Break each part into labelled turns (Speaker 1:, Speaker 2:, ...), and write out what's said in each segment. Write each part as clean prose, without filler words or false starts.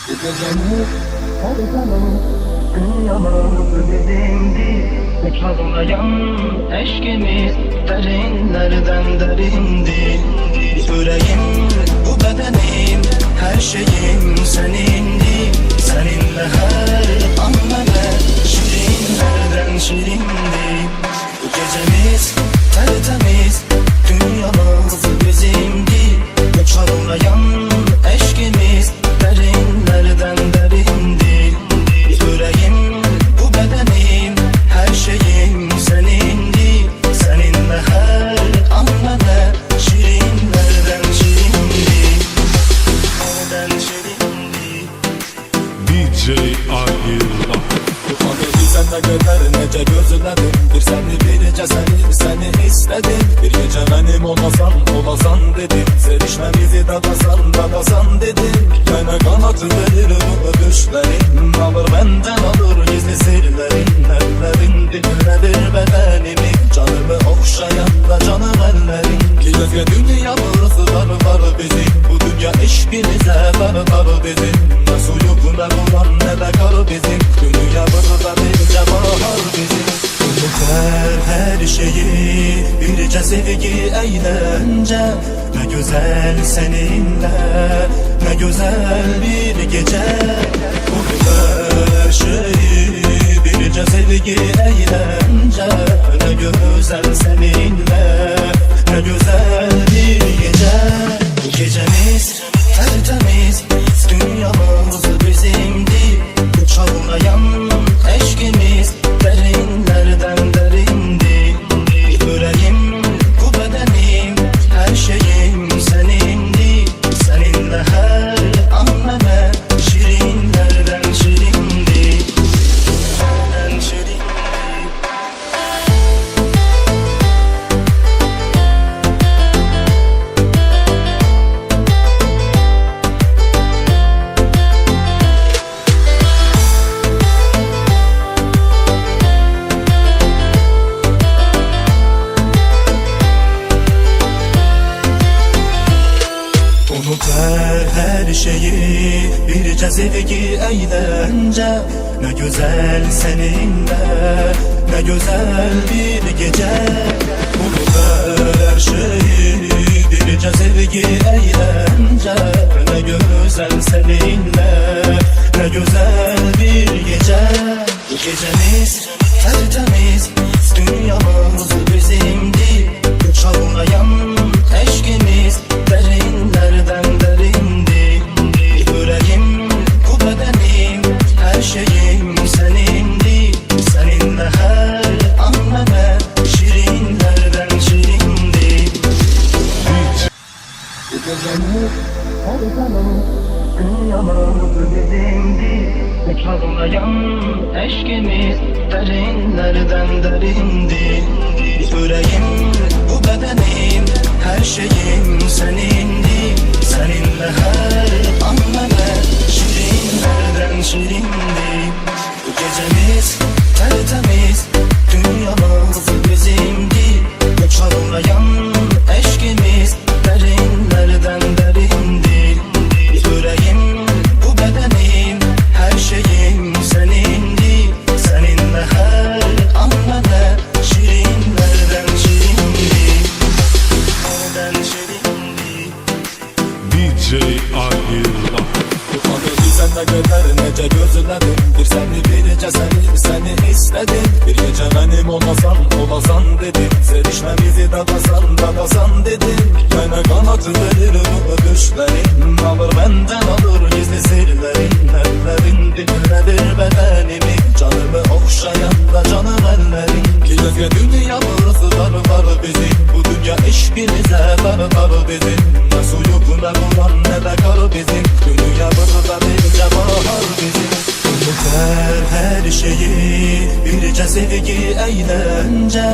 Speaker 1: Bu gecemiz her zaman dünyamız bizimdi. Uçarlayan eşkimiz derinlerden derindi. Yüreğim, bu bedenim, her şeyim senindi. Seninle her an bana şirinlerden şirindi. Bu gecemiz tertemiz, dünyamız bizimdi. Uçarlayan eşkimiz derinlerden derindi. Yüreğim, bu bedenim, her şeyim senindi. Seninle her an bana şirinlerden şirindi. Nereden şirindi.
Speaker 2: DJ Agil.
Speaker 3: Utandı sende gönder nece gözledim. Bir seni biricə seni istedim. Bir gece benim olasan dedim. Sevişmemizi dadasan dedim. Bana kanatı verir bu düşlerin. Alır benden alır gizli sirlerin. Ellerin dinledir bedenimi. Canımı okşayan da canım ellerin. Gözge dünyamız var bizim. Bu dünya eşkimize dar bizim. Ne suyu ne bulan ne de kar bizim. Dünya burada bir bahar bizim.
Speaker 1: Unutar her şeyi, birce sevgi eğlence. Ne güzel seninle, ne güzel bir gece. Unutar her şeyi, birce sevgi eğlence. Ne güzel seninle, ne güzel bir gece. Bu gecemiz tertemiz, dünyamız bizimdi. Uçarlayan eşkimiz derinlerden derindi. Yüreğim, bu bedenim, her şeyim senindi. Seninle her an bana şirinlerden şirindi. Nereden şirindi. Unutar her şeyi, birce sevgi eğlence. Ne güzel seninle, ne güzel bir gece. Unutar her şeyi, birce sevgi eğlence. Ne güzel seninle, ne güzel bir gece. Bu gecemiz tertemiz, dünyamız bizimdi. Uçarlayan eşkimiz derinlerden derindi. Yüreğim, bu bedenim, her şeyim senindi. Seninle her an bana şirinlerden şirindi. Bu gecemiz her zaman dünyamız bizimdi. Uçarlayan eşkimiz derinlerden derindi. Yüreğim, bu bedenim, her şeyim senindi. Seninle her an bana şirinlerden şirindi. Bu gecemiz tertemiz, dünyamız bizimdi. Uçarlayan eşkimiz derinlerden derindi. Yüreğim, bu bedenim, her şeyim senindi. Seninle her an bana şirinlerden şirindi. Nereden şirindi.
Speaker 2: DJ Agil.
Speaker 3: Utandı sende gönder nece gözledim. Bir seni biricə seni istedim. Bir gece benim olasan dedim. Sevişmemizi dadasan dedim. Bana kanatı verir bu düşlerin. Alır benden alır gizli sirlerin. Ellerin dinledir bedenimi. Canımı okşayan da canım ellerin. Gözge dünyamız var bizim. Bu dünya eşkimize dar bizim. Ne suyu ne bulan ne de kar bizim. Dünya burada bir bahar bizim.
Speaker 1: Unutar her şeyi, birce sevgi eğlence.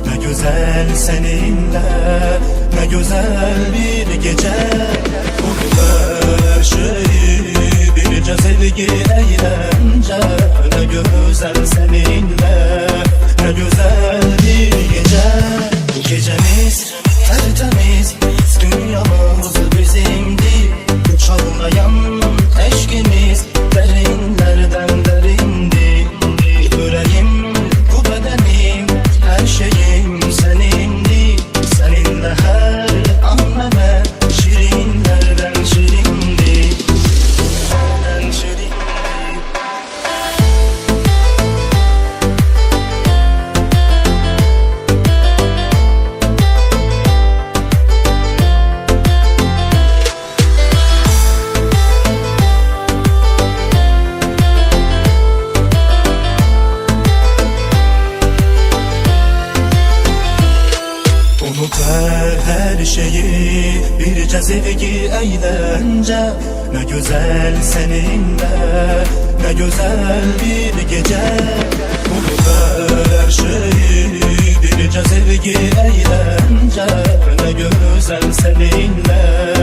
Speaker 1: Ne güzel seninle, ne güzel bir gece. Unutar her şeyi, birce sevgi eğlence. Ne güzel seninle, ne güzel bir gece. Bu gecemiz tertemiz, dünyamız bizimdi. Uçarlayan eşkimiz güzel seninle, ne güzel bir gece. Unutuver her şeyi, birce sevgi eğlence. Ne güzel seninle,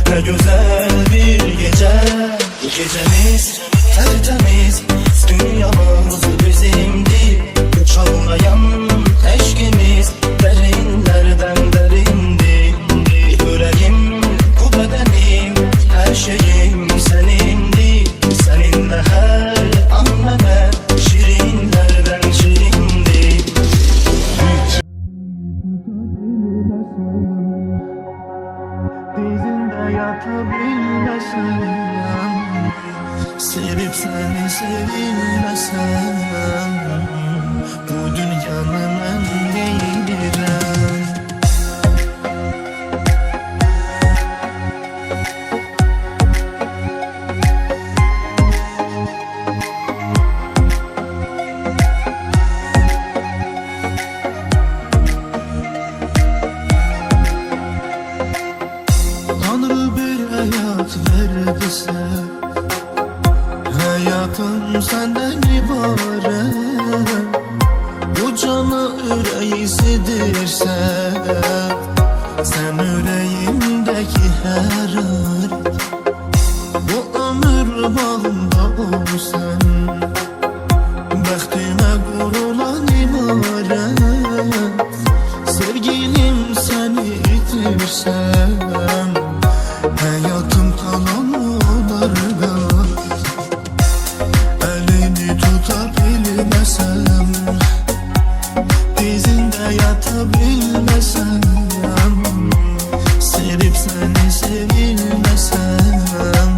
Speaker 1: ne güzel bir gece. Bu gecemiz tertemiz, dünyamız bizimdi. Çağlayan eşkimiz derinlerden derindi. Yüreğim, bu bedenim, her şeyim senindi. Seninle her an bana şirinlerden şirindi. Dizinde yatabilmesem, sevip seni sevilmesem, bu dünyanın en değilirem. Tanrı bir hayat verdiyse, hayatım senden ibaret. Bu canı yüreği sidirse, sen yüreğimdeki her an. Bu ömür bağında olsan, bəxtimə qurulan imarət. Sevgilim seni itirsem, hayatım kalan olardı. Elini tutabilmesem, dizinde yatabilmesem, sevip seni sevilmesem,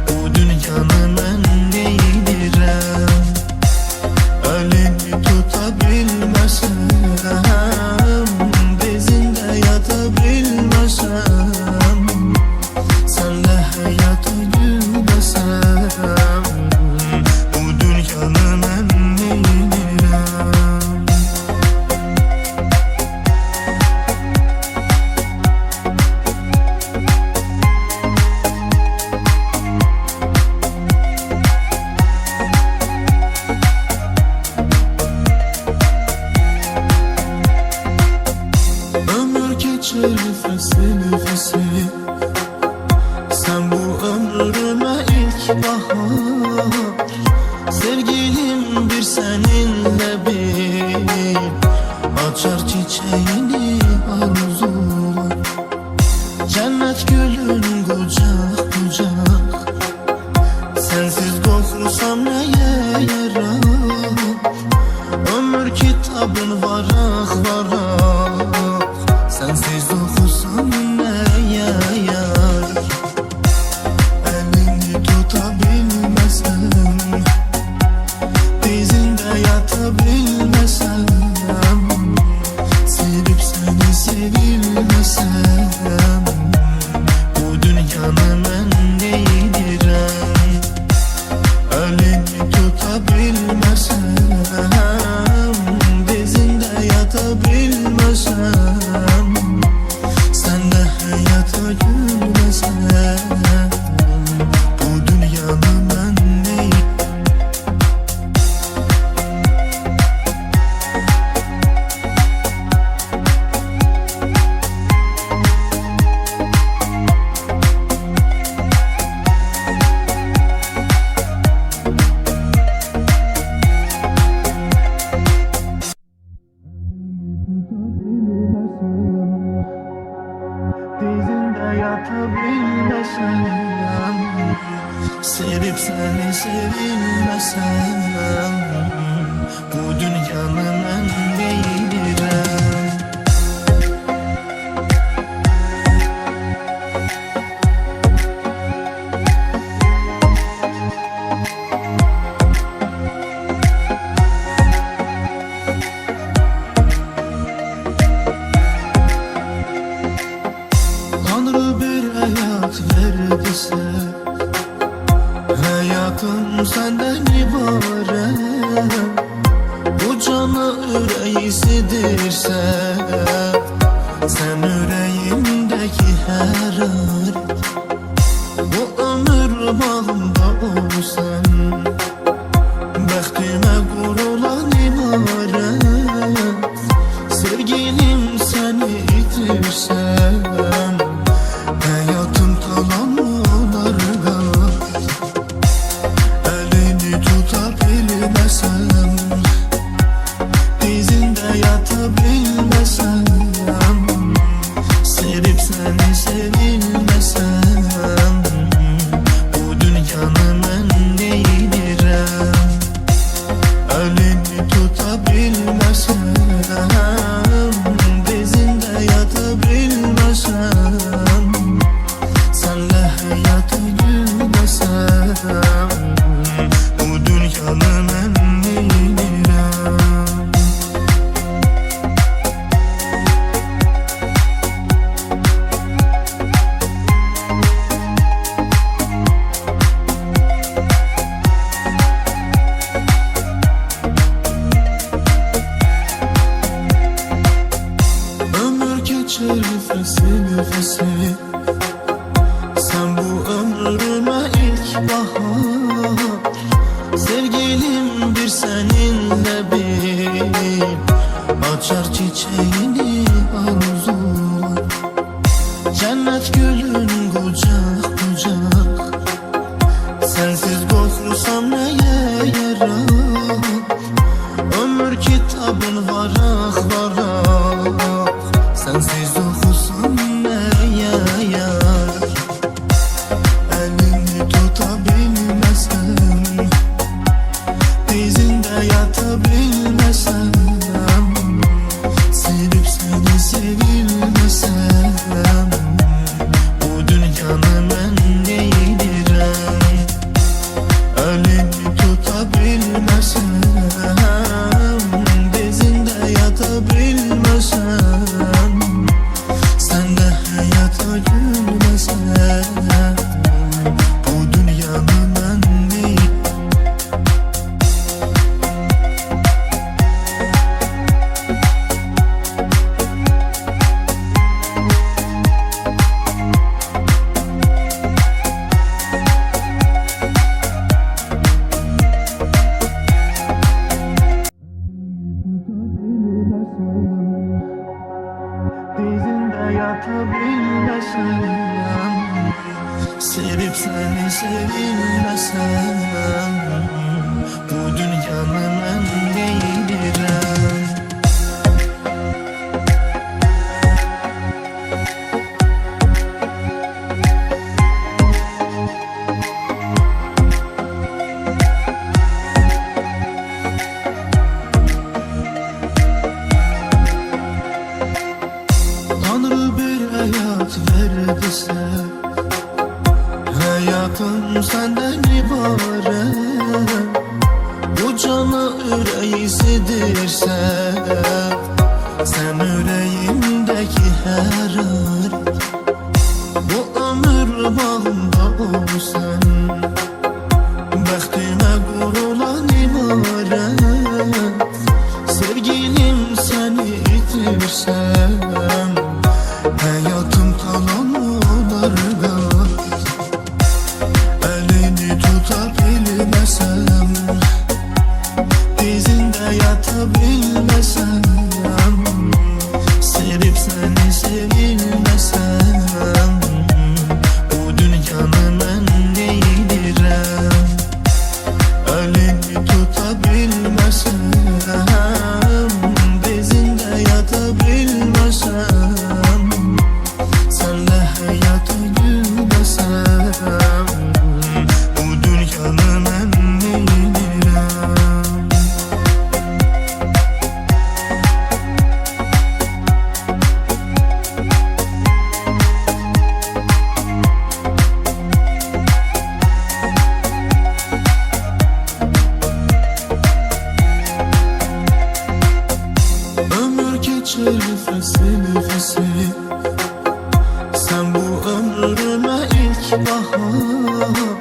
Speaker 1: bu dünyanın en değilirem. Elini tutabilmesem, dizinde yatabilmesem, senle hayata gülmesem, bu dünyanın en değilirem. Ömür geçer fesil fesil, sen bu ömrüme ilk bahar. Sevgilim bir seninle bir, açar çiçeğini arzular. Cennet gülün kucak kucak, sensiz dokursam neye yarar? Ömür kitabın varak varak, sensiz okursam neye yarar? Elini tutabilmesem, dizinde yatabilmesem, sevip seni sevilmesem, bu dünyanın en değilirem. Elini tutabilmesem, dizinde yatabilmesem, sen de hayata gülmesem, bu dünyanın en değil. Dizinde yatabilmesem, sevip seni sevilmesem, bu dünyanın en değilirem. Tanrı bir hayat verdiyse, hayatım senden ibaret. Bu canı yüreği sidirse, sen yüreğimdeki her an. Bu ömür dünyanı mən neydirəm? Elini tutabilməsəm, dizində yata bilməsəm, senle hayata gülmesem, bu dünyanın en neydirəm? Ömür geçer nefesi nefesi, sen bu ömrüme ilk bahar. Sevgilim bir seninle bir, açar çiçeğini arzular. Cennet gülün kucak kucak, sensiz korkursam neye yarar? Ömür kitabın varak varak, sensiz okusam neye yarar? Elini tutabilmesem, dizinde yatabilmesem, sevip seni sevilmesem, bu dünyanın ben neydirəm? Elini tutabilmesem, dizinde yatabilmesem, sen de hayata gülmesen, bu dünyanın ben neydirəm? Dizinde yatabilmesem, sevip seni sevilmesem, bu dünyanın en neydirəm? Tanrı bir hayat verdiyse, hayatım senden ibaret. Bu canı yüreğisidirse, sen yüreğimdeki her an. Bu ömür bağında olsan, bəxtimə qurulan ibaret. Sevgilim seni itirsem, hayatım kalan olarga. Elini tutabilmesem, dizinde yatabilmesem, sevip seni sevilmesem, bu dünyanın en neydirəm? Elini tutabilmesem, dizinde yatabilmesem, senle hayata gülmesem, bu dünyanın en neydirəm? Ömür geçer nefesi nefesi, sen bu ömrüme ilk bahar.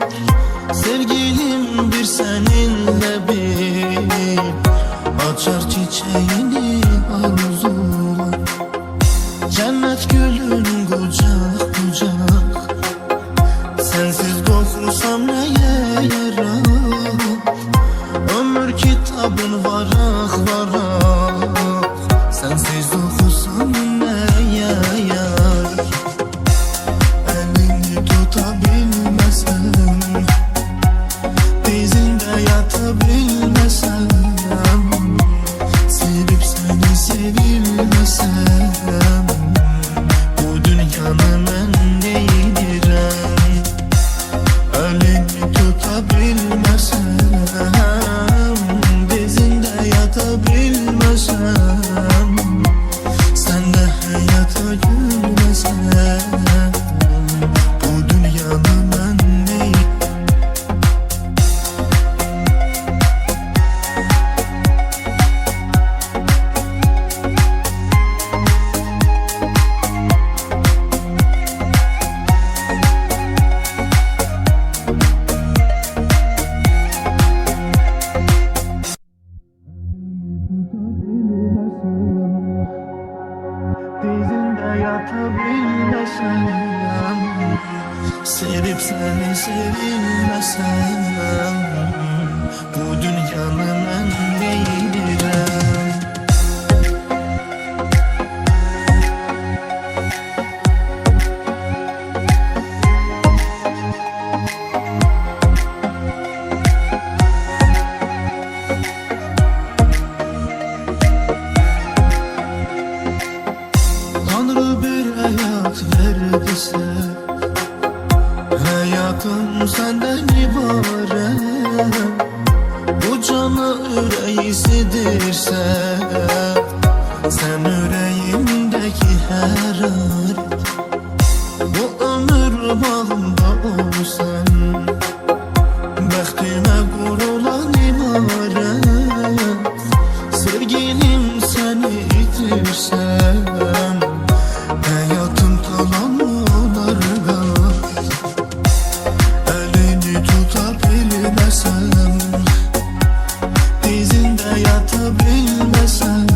Speaker 1: Sevgilim bir seninle bir, açar çiçeğini arzular. Cennet gülün kucak kucak, sensiz korkursam neye yarar? Ömür kitabın varak varak, sensiz okusam neye yarar? Elini tutabilmesem, dizinde yatabilmesem, sevip seni sevilmesem, bu dünyanın en neydirəm? Elini tut ibaret. Bu canı yüreğisidirse, sen yüreğimdeki her arı. Bu ömür bağında olsan, bəxtimə qurulan imarət. Sevgilim səni itirsəm, həyatım talan olar qar. Əlini tuta bilməsəm, dizində yata bilməsəm,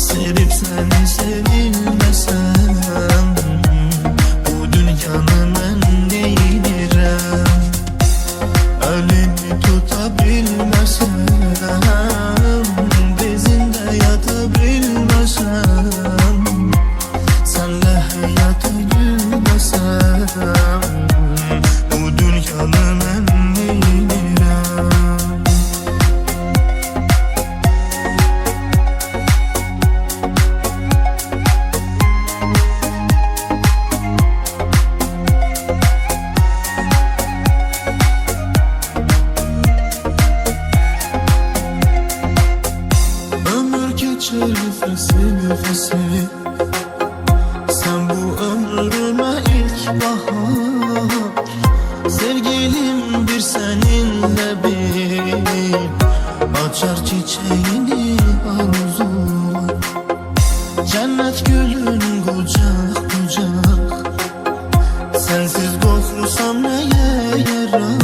Speaker 1: sevib səni sevilməsəm, bu dünyanı mən neynirəm? Əlini tuta bilməsəm, dizində yata bilməsəm, sənlə həyata gülməsəm, bu dünyanı mən neynirəm? Ömür geçer fesi, sen bu ömrüme ilk bahar. Sevgilim bir seninle bir, açar çiçeğini arzular. Cennet gülün kucak kucak, sensiz korkursam neye yarar?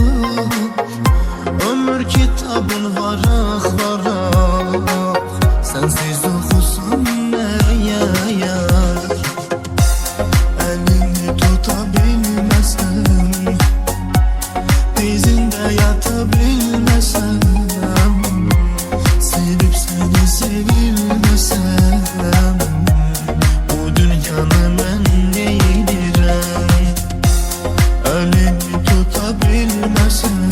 Speaker 1: Ömür kitabın varak varak, sensiz okusam neye yarar? Elini tutabilmesem, dizinde yatabilmesem, sevip seni sevilmesem, bu dünyanı ben neydirem? Elini tutabilmesem,